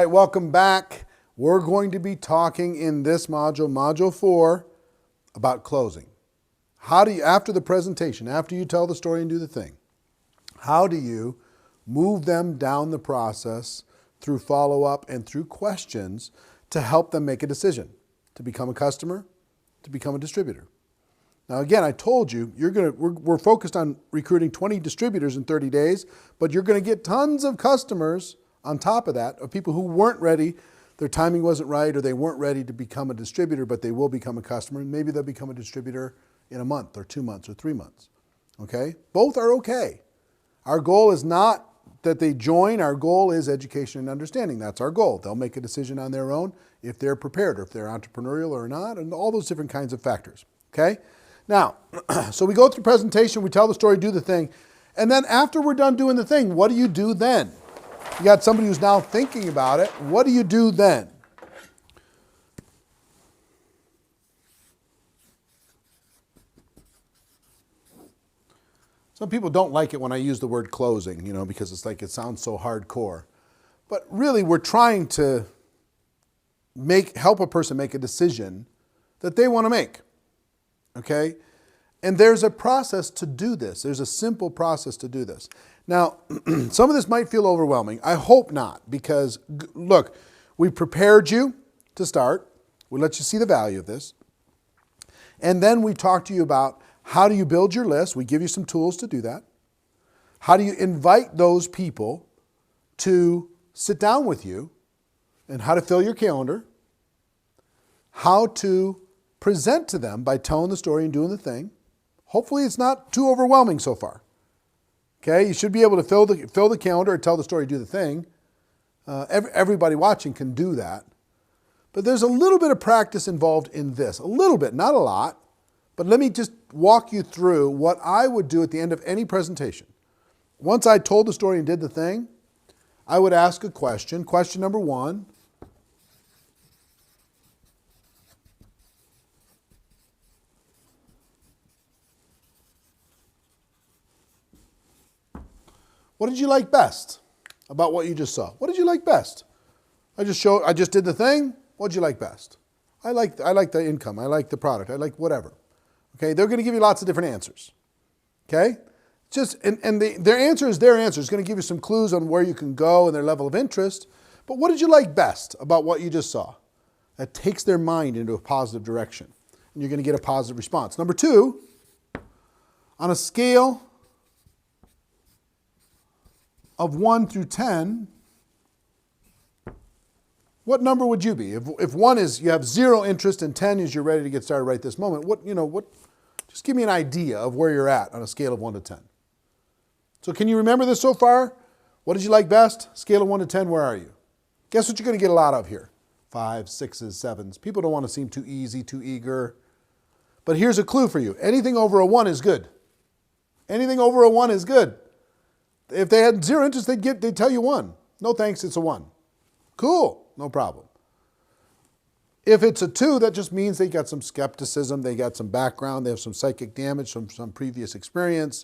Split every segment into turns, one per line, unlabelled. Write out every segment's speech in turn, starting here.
right, welcome back. We're going to be talking in this module, Module 4, about closing. How do you, after the presentation, after you tell the story and do the thing, how do you move them down the process through follow-up and through questions to help them make a decision, to become a customer, to become a distributor? Now, again, I told you, we're focused on recruiting 20 distributors in 30 days, but you're going to get tons of customers on top of that, of people who weren't ready, their timing wasn't right, or they weren't ready to become a distributor, but they will become a customer, and maybe they'll become a distributor in a month or 2 months or 3 months, okay? Both are okay. Our goal is not that they join, our goal is education and understanding. That's our goal. They'll make a decision on their own if they're prepared or if they're entrepreneurial or not, and all those different kinds of factors, okay? Now, so we go through presentation, we tell the story, do the thing, and then after we're done doing the thing, what do you do then? You got somebody who's now thinking about it. What do you do then? Some people don't like it when I use the word closing, because it's like it sounds so hardcore. But really, we're trying to help a person make a decision that they want to make. Okay? And there's a process to do this. There's a simple process to do this. Now, some of this might feel overwhelming. I hope not, because look, we prepared you to start. We let you see the value of this. And then we talk to you about how do you build your list. We give you some tools to do that. How do you invite those people to sit down with you, and how to fill your calendar. How to present to them by telling the story and doing the thing. Hopefully it's not too overwhelming so far. Okay, you should be able to fill the calendar, tell the story, do the thing. Everybody watching can do that. But there's a little bit of practice involved in this. A little bit, not a lot. But let me just walk you through what I would do at the end of any presentation. Once I told the story and did the thing, I would ask a question. Question number 1. What did you like best about what you just saw? What did you like best? I just did the thing. What did you like best? I like the income. I like the product. I like whatever. Okay, they're going to give you lots of different answers. Okay, their answer is their answer. It's going to give you some clues on where you can go and their level of interest. But what did you like best about what you just saw? That takes their mind into a positive direction, and you're going to get a positive response. Number 2, on a scale of 1 through 10, what number would you be? If 1 is you have 0 interest and 10 is you're ready to get started right this moment, just give me an idea of where you're at on a scale of 1 to 10. So can you remember this so far? What did you like best? Scale of 1 to 10, where are you? Guess what you're going to get a lot of here? 5s, 6s, 7s. People don't want to seem too easy, too eager. But here's a clue for you. Anything over a 1 is good. Anything over a 1 is good. If they had 0 interest, they'd tell you 1. No thanks, it's a 1. Cool, no problem. If it's a 2, that just means they got some skepticism, they got some background, they have some psychic damage from some previous experience.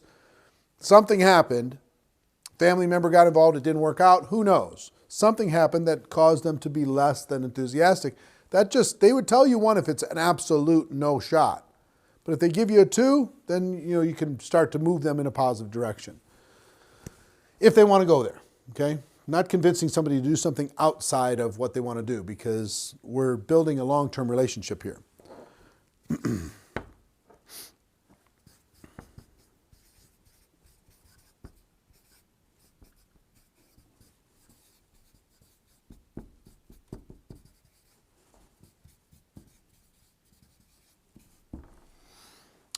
Something happened, family member got involved, it didn't work out, who knows? Something happened that caused them to be less than enthusiastic. They would tell you 1 if it's an absolute no shot. But if they give you a 2, then you can start to move them in a positive direction. If they want to go there, okay? Not convincing somebody to do something outside of what they want to do, because we're building a long-term relationship here.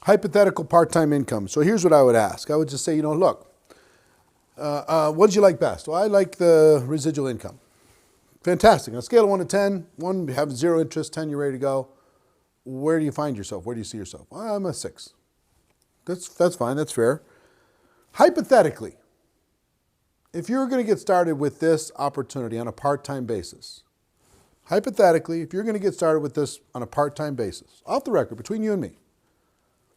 Hypothetical part-time income. So here's what I would ask. I would just say, look, what did you like best? Well, I like the residual income. Fantastic. On a scale of 1 to 10, 1 you have 0 interest, 10 you're ready to go. Where do you find yourself? Where do you see yourself? Well, I'm a 6. That's fine. That's fair. Hypothetically, if you're going to get started with this opportunity on a part-time basis, hypothetically, if you're going to get started with this on a part-time basis, off the record, between you and me,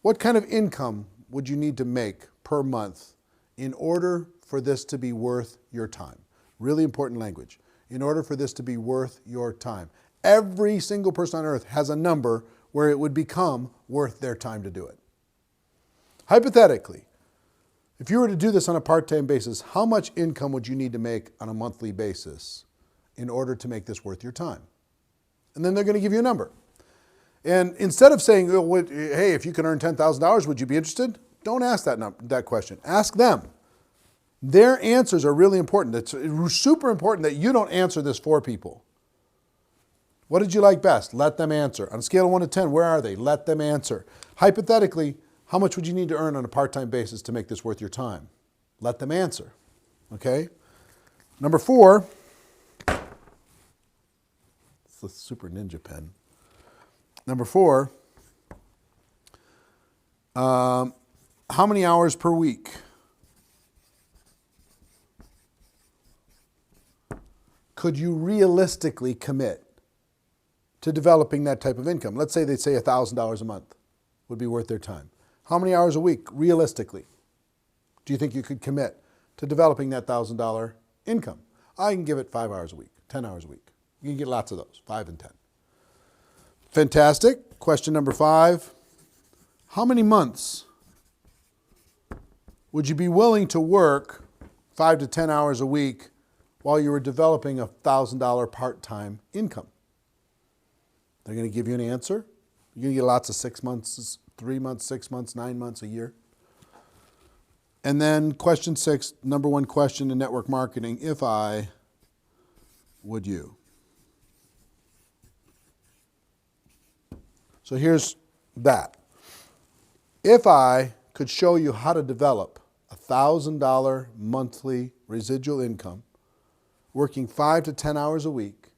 what kind of income would you need to make per month in order for this to be worth your time? Really important language. in order for this to be worth your time. Every single person on earth has a number where it would become worth their time to do it. Hypothetically, if you were to do this on a part-time basis, how much income would you need to make on a monthly basis in order to make this worth your time? And then they're going to give you a number. And instead of saying, oh, hey, if you can earn $10,000, would you be interested? Don't ask that question. Ask them. Their answers are really important. It's super important that you don't answer this for people. What did you like best? Let them answer. On a scale of 1 to 10, where are they? Let them answer. Hypothetically, how much would you need to earn on a part-time basis to make this worth your time? Let them answer. Okay? Number 4, it's the Super Ninja pen. Number 4, how many hours per week? Could you realistically commit to developing that type of income? Let's say they'd say $1,000 a month would be worth their time. How many hours a week, realistically, do you think you could commit to developing that $1,000 income? I can give it 5 hours a week, 10 hours a week. You can get lots of those, 5 and 10. Fantastic. Question number 5. How many months would you be willing to work 5 to 10 hours a week while you were developing a $1,000 part-time income? They're going to give you an answer. You're going to get lots of 6 months, 3 months, 6 months, 9 months, a year. And then question 6, number 1 question in network marketing, if I, would you? So here's that. If I could show you how to develop a $1,000 monthly residual income, working 5 to 10 hours a week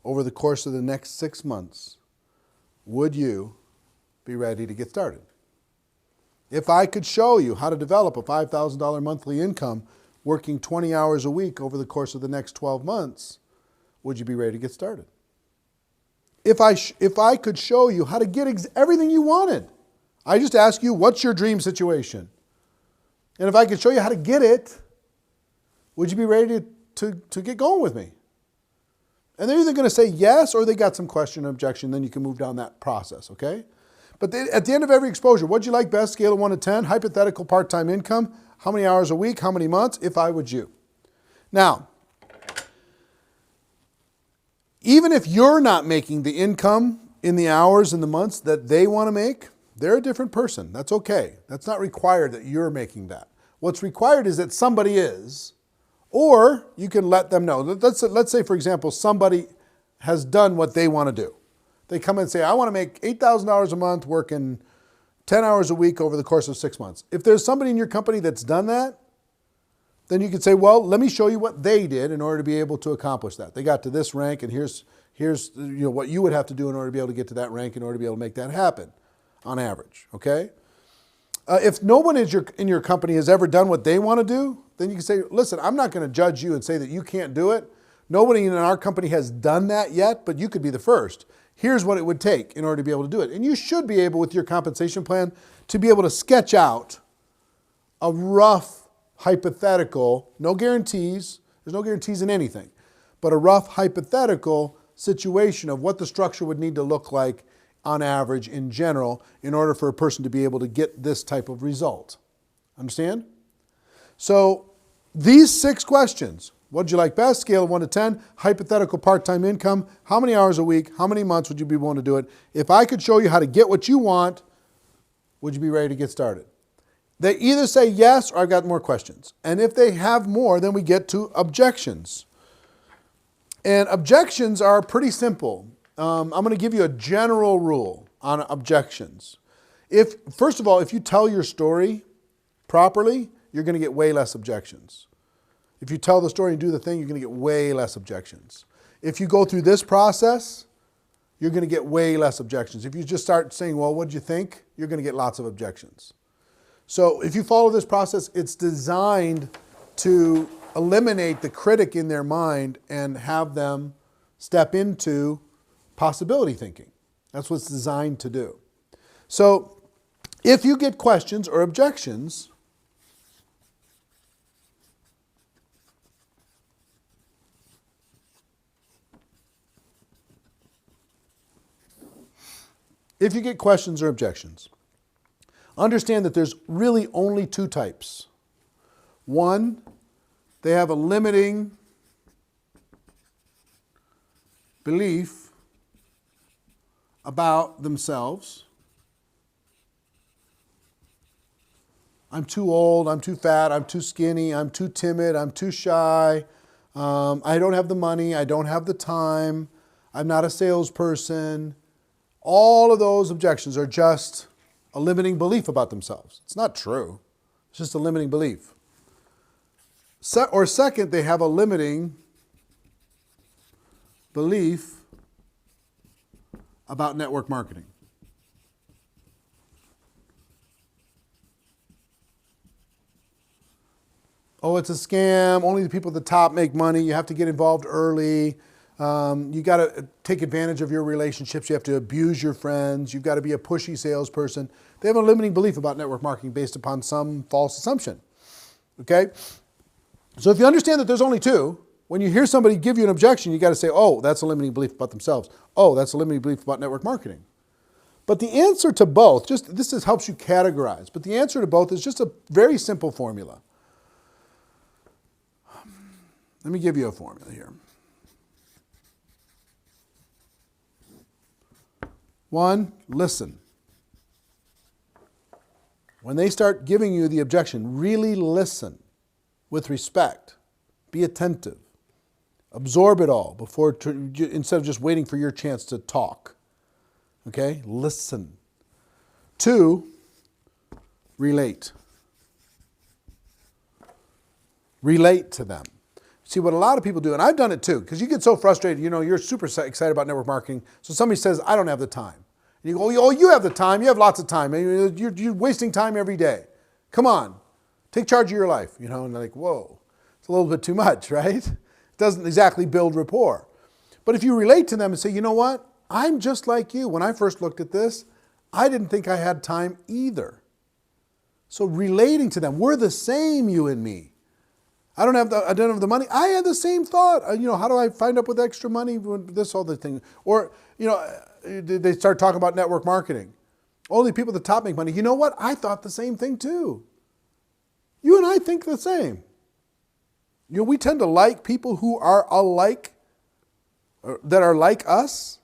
over the course of the next 6 months, would you be ready to get started? If I could show you how to develop a $5,000 monthly income working 20 hours a week over the course of the next 12 months, would you be ready to get started? If I could show you how to get everything you wanted, I just ask you, what's your dream situation? And if I could show you how to get it, would you be ready to get going with me? And they're either going to say yes, or they got some question or objection, then you can move down that process, okay? But at the end of every exposure, what'd you like best? Scale of 1 to 10, hypothetical part-time income, how many hours a week, how many months, if I would you. Now, even if you're not making the income in the hours and the months that they want to make, they're a different person. That's okay. That's not required that you're making that. What's required is that somebody is, or you can let them know. Let's say, for example, somebody has done what they want to do. They come and say, I want to make $8,000 a month working 10 hours a week over the course of 6 months. If there's somebody in your company that's done that, then you could say, well, let me show you what they did in order to be able to accomplish that. They got to this rank, and here's what you would have to do in order to be able to get to that rank in order to be able to make that happen on average, okay? If no one in your company has ever done what they want to do, then you can say, listen, I'm not going to judge you and say that you can't do it. Nobody in our company has done that yet, but you could be the first. Here's what it would take in order to be able to do it. And you should be able, with your compensation plan, to be able to sketch out a rough hypothetical, no guarantees, there's no guarantees in anything, but a rough hypothetical situation of what the structure would need to look like on average in general in order for a person to be able to get this type of result. Understand? So these 6 questions, what'd you like best? Scale of 1 to 10, hypothetical part-time income, how many hours a week, how many months would you be willing to do it? If I could show you how to get what you want, would you be ready to get started? They either say yes or I've got more questions. And if they have more, then we get to objections. And objections are pretty simple. I'm going to give you a general rule on objections. First of all, if you tell your story properly, you're going to get way less objections. If you tell the story and do the thing, you're going to get way less objections. If you go through this process, you're going to get way less objections. If you just start saying, well, what'd you think? You're going to get lots of objections. So if you follow this process, it's designed to eliminate the critic in their mind and have them step into possibility thinking. That's what it's designed to do. So if you get questions or objections, if you get questions or objections, understand that there's really only two types. One, they have a limiting belief about themselves. I'm too old, I'm too fat, I'm too skinny, I'm too timid, I'm too shy, I don't have the money, I don't have the time, I'm not a salesperson. All of those objections are just a limiting belief about themselves. It's not true. It's just a limiting belief. Or second, they have a limiting belief about network marketing. Oh, it's a scam. Only the people at the top make money. You have to get involved early. You got to take advantage of your relationships. You have to abuse your friends. You've got to be a pushy salesperson. They have a limiting belief about network marketing based upon some false assumption. Okay? So if you understand that there's only two, when you hear somebody give you an objection, you got to say, oh, that's a limiting belief about themselves. Oh, that's a limiting belief about network marketing. But the answer to both, this just helps you categorize, but the answer to both is just a very simple formula. Let me give you a formula here. One, listen. When they start giving you the objection, really listen with respect. Be attentive. Absorb it all instead of just waiting for your chance to talk. Okay? Listen. Two, relate. Relate to them. See, what a lot of people do, and I've done it too, because you get so frustrated, you're super excited about network marketing, so somebody says, I don't have the time. And you go, oh, you have the time, you have lots of time, you're wasting time every day. Come on, take charge of your life, and they're like, whoa, it's a little bit too much, right? It doesn't exactly build rapport. But if you relate to them and say, you know what, I'm just like you. When I first looked at this, I didn't think I had time either. So relating to them, we're the same, you and me. I don't have the money. I had the same thought. How do I find up with extra money? This other thing. Or, they start talking about network marketing. Only people at the top make money. You know what? I thought the same thing too. You and I think the same. We tend to like people who are alike, that are like us.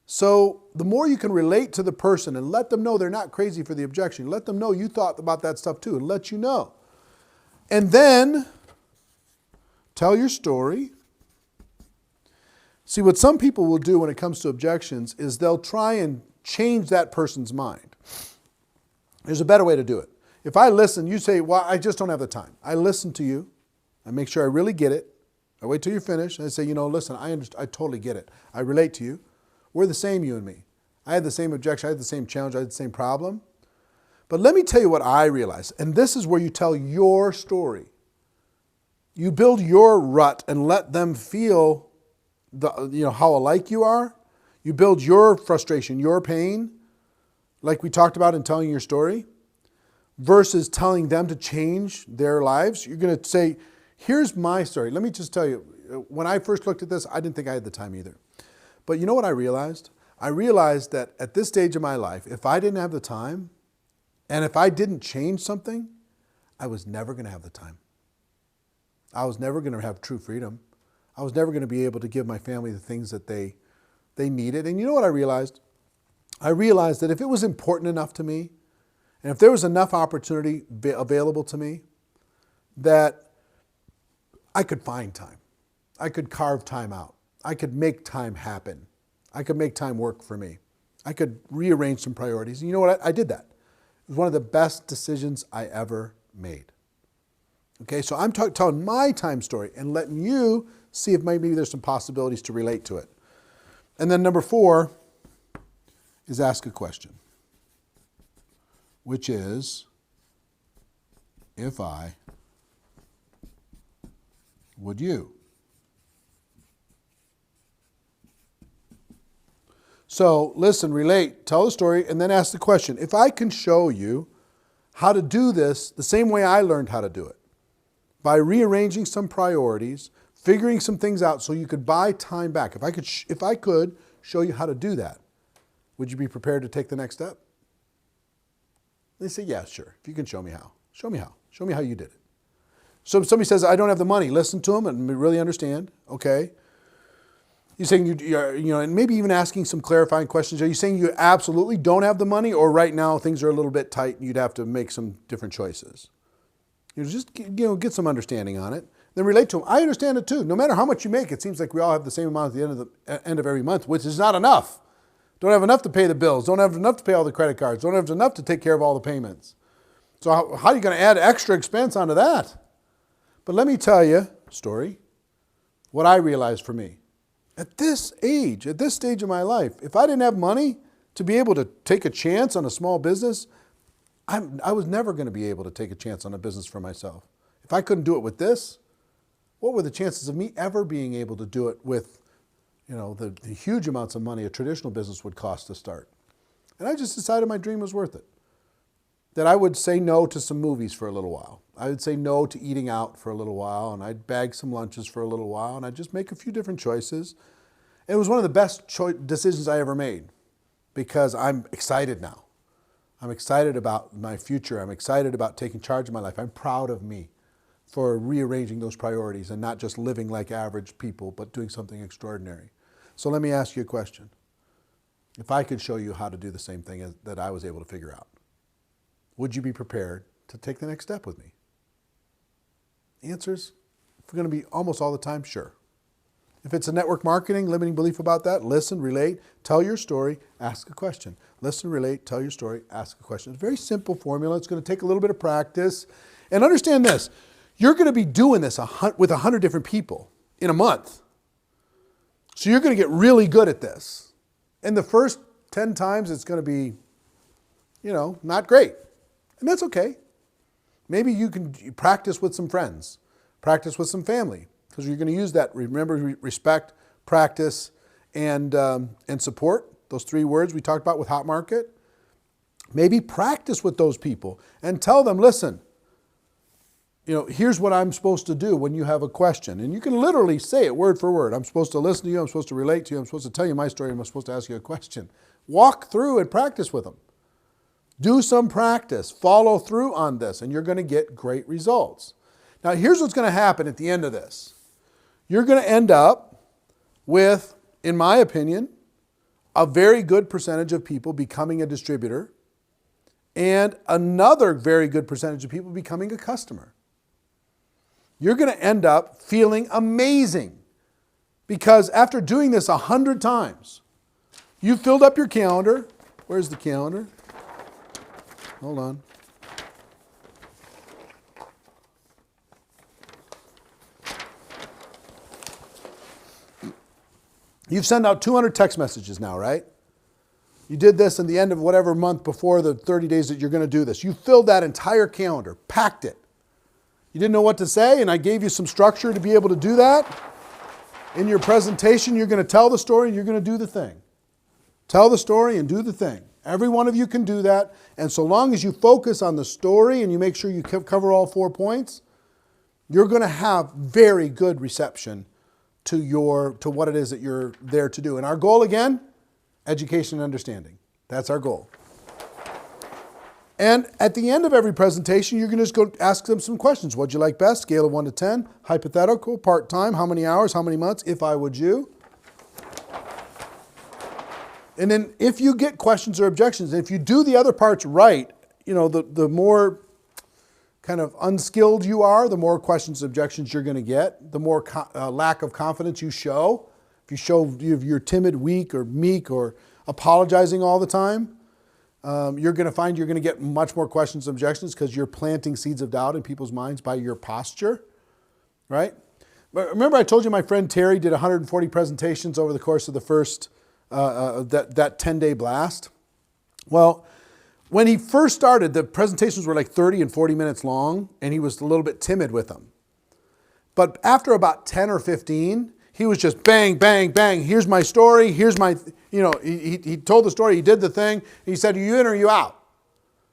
So the more you can relate to the person and let them know they're not crazy for the objection, let them know you thought about that stuff too, and let you know. And then tell your story. See, what some people will do when it comes to objections is they'll try and change that person's mind. There's a better way to do it. If I listen, you say, well, I just don't have the time. I listen to you. I make sure I really get it. I wait till you're finished. And I say, listen, I totally get it. I relate to you. We're the same, you and me. I had the same objection. I had the same challenge. I had the same problem. But let me tell you what I realized, and this is where you tell your story. You build your rut and let them feel how alike you are. You build your frustration, your pain, like we talked about in telling your story, versus telling them to change their lives. You're going to say, here's my story. Let me just tell you, when I first looked at this, I didn't think I had the time either. But you know what I realized? I realized that at this stage of my life, if I didn't have the time, and if I didn't change something, I was never going to have the time. I was never going to have true freedom. I was never going to be able to give my family the things that they needed. And you know what I realized? I realized that if it was important enough to me, and if there was enough opportunity available to me, that I could find time. I could carve time out. I could make time happen. I could make time work for me. I could rearrange some priorities. And you know what? I did that. It was one of the best decisions I ever made. Okay, so I'm telling my time story and letting you see if maybe there's some possibilities to relate to it. And then number 4 is ask a question, which is, if I, would you? So listen, relate, tell the story, and then ask the question. If I can show you how to do this the same way I learned how to do it, by rearranging some priorities, figuring some things out so you could buy time back. If I could show you how to do that, Would you be prepared to take the next step? They say, yeah, sure. If you can show me how. Show me how. Show me how you did it. So if somebody says, I don't have the money, listen to them and really understand. Okay. You're saying, and maybe even asking some clarifying questions. Are you saying you absolutely don't have the money, or right now things are a little bit tight and you'd have to make some different choices? Just get some understanding on it. Then relate to them. I understand it too. No matter how much you make, it seems like we all have the same amount at the end of every month, which is not enough. Don't have enough to pay the bills. Don't have enough to pay all the credit cards. Don't have enough to take care of all the payments. So how are you going to add extra expense onto that? But let me tell you a story, what I realized for me. At this age, at this stage of my life, if I didn't have money to be able to take a chance on a small business, I was never going to be able to take a chance on a business for myself. If I couldn't do it with this, what were the chances of me ever being able to do it with, the huge amounts of money a traditional business would cost to start? And I just decided my dream was worth it. That I would say no to some movies for a little while. I would say no to eating out for a little while, and I'd bag some lunches for a little while, and I'd just make a few different choices. And it was one of the best decisions I ever made, because I'm excited now. I'm excited about my future. I'm excited about taking charge of my life. I'm proud of me for rearranging those priorities and not just living like average people, but doing something extraordinary. So let me ask you a question. If I could show you how to do the same thing that I was able to figure out, would you be prepared to take the next step with me? The answer is, if we're going to be almost all the time, sure. If it's a network marketing, limiting belief about that, listen, relate, tell your story, ask a question. Listen, relate, tell your story, ask a question. It's a very simple formula. It's going to take a little bit of practice. And understand this, you're going to be doing this with 100 different people in a month. So you're going to get really good at this. And the first 10 times it's going to be, not great. And that's okay. Maybe you can practice with some friends, practice with some family, because you're going to use that. Remember, respect, practice, and support. Those 3 words we talked about with Hot Market. Maybe practice with those people and tell them, listen, here's what I'm supposed to do when you have a question. And you can literally say it word for word. I'm supposed to listen to you. I'm supposed to relate to you. I'm supposed to tell you my story. I'm supposed to ask you a question. Walk through and practice with them. Do some practice. Follow through on this, and you're going to get great results. Now, here's what's going to happen at the end of this. You're going to end up with, in my opinion, a very good percentage of people becoming a distributor and another very good percentage of people becoming a customer. You're going to end up feeling amazing because after doing this 100 times, you filled up your calendar. Where's the calendar? Hold on. You've sent out 200 text messages now, right? You did this in the end of whatever month before the 30 days that you're going to do this. You filled that entire calendar, packed it. You didn't know what to say, and I gave you some structure to be able to do that. In your presentation, you're going to tell the story and you're going to do the thing. Tell the story and do the thing. Every one of you can do that. And so long as you focus on the story and you make sure you cover all 4 points, you're going to have very good reception to what it is that you're there to do. And our goal, again, education and understanding. That's our goal. And at the end of every presentation, you're going to just go ask them some questions. What'd you like best? Scale of 1 to 10. Hypothetical, part-time, how many hours, how many months, if I would you. And then if you get questions or objections, and if you do the other parts right, the more kind of unskilled you are, the more questions and objections you're going to get, the more lack of confidence you show. If you show you're timid, weak, or meek, or apologizing all the time, you're going to find you're going to get much more questions and objections because you're planting seeds of doubt in people's minds by your posture, right? But remember I told you my friend Terry did 140 presentations over the course of the first that 10-day blast. Well, when he first started, the presentations were like 30 and 40 minutes long, and he was a little bit timid with them. But after about 10 or 15, he was just bang, bang, bang. Here's my story. Here's my, he told the story. He did the thing. He said, are you in or are you out?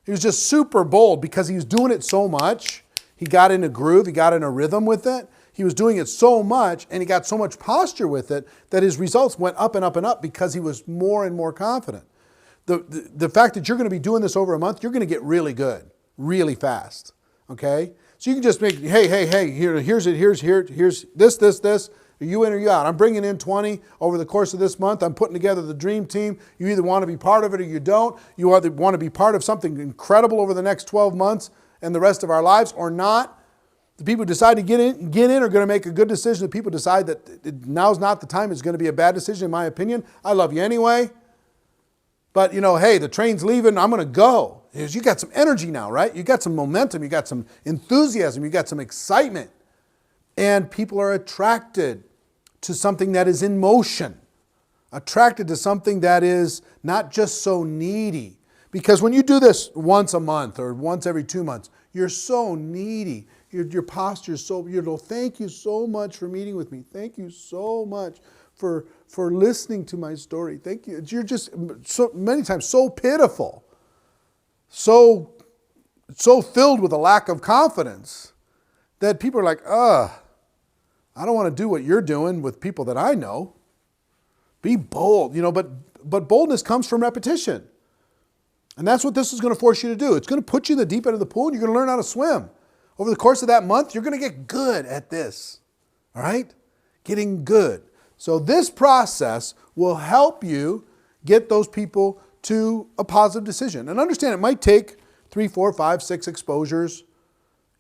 He was just super bold because he was doing it so much. He got in a groove. He got in a rhythm with it. He was doing it so much, and he got so much posture with it that his results went up and up and up because he was more and more confident. the fact that you're going to be doing this over a month, you're going to get really good, really fast. Okay? So you can just make, hey, here's this. Are you in or you out? I'm bringing in 20 over the course of this month. I'm putting together the dream team. You either want to be part of it or you don't. You either want to be part of something incredible over the next 12 months and the rest of our lives or not. The people who decide to get in are going to make a good decision. The people decide that now's not the time. It's going to be a bad decision, in my opinion. I love you anyway. But, hey, the train's leaving. I'm going to go. You got some energy now, right? You got some momentum. You got some enthusiasm. You got some excitement. And people are attracted to something that is in motion. Attracted to something that is not just so needy. Because when you do this once a month or once every 2 months, you're so needy. Your posture is so, thank you so much for meeting with me. Thank you so much for listening to my story. Thank you. You're just so many times so pitiful, so filled with a lack of confidence that people are like, I don't want to do what you're doing with people that I know. Be bold, but boldness comes from repetition. And that's what this is going to force you to do. It's going to put you in the deep end of the pool and you're going to learn how to swim. Over the course of that month, you're going to get good at this. All right? Getting good. So this process will help you get those people to a positive decision. And understand it might take 3, 4, 5, 6 exposures,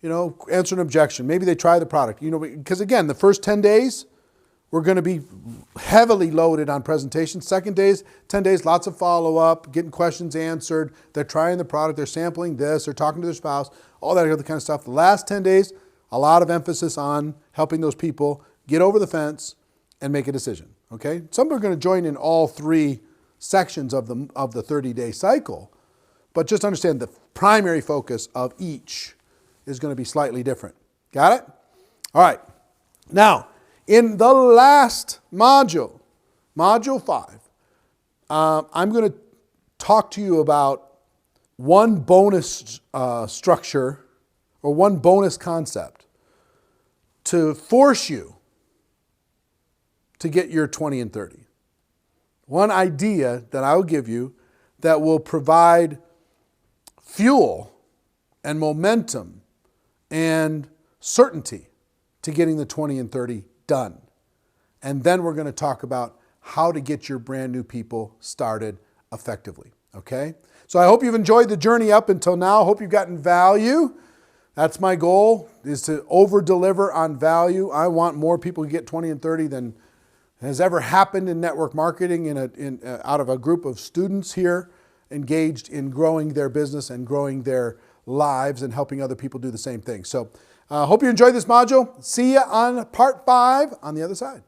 answer an objection. Maybe they try the product, because again, the first 10 days, we're going to be heavily loaded on presentations. Second 10 days, lots of follow-up, getting questions answered. They're trying the product. They're sampling this. They're talking to their spouse, all that other kind of stuff. The last 10 days, a lot of emphasis on helping those people get over the fence and make a decision, okay? Some are going to join in all 3 sections of the 30-day cycle, but just understand the primary focus of each is going to be slightly different. Got it? All right. Now, in the last module, module 5, I'm going to talk to you about one bonus structure or one bonus concept to force you to get your 20 and 30. One idea that I will give you that will provide fuel and momentum and certainty to getting the 20 and 30 done. And then we're going to talk about how to get your brand new people started effectively. Okay? So I hope you've enjoyed the journey up until now. I hope you've gotten value. That's my goal, is to over-deliver on value. I want more people to get 20 and 30 than has ever happened in network marketing out of a group of students here engaged in growing their business and growing their lives and helping other people do the same thing. So hope you enjoyed this module. See you on part 5 on the other side.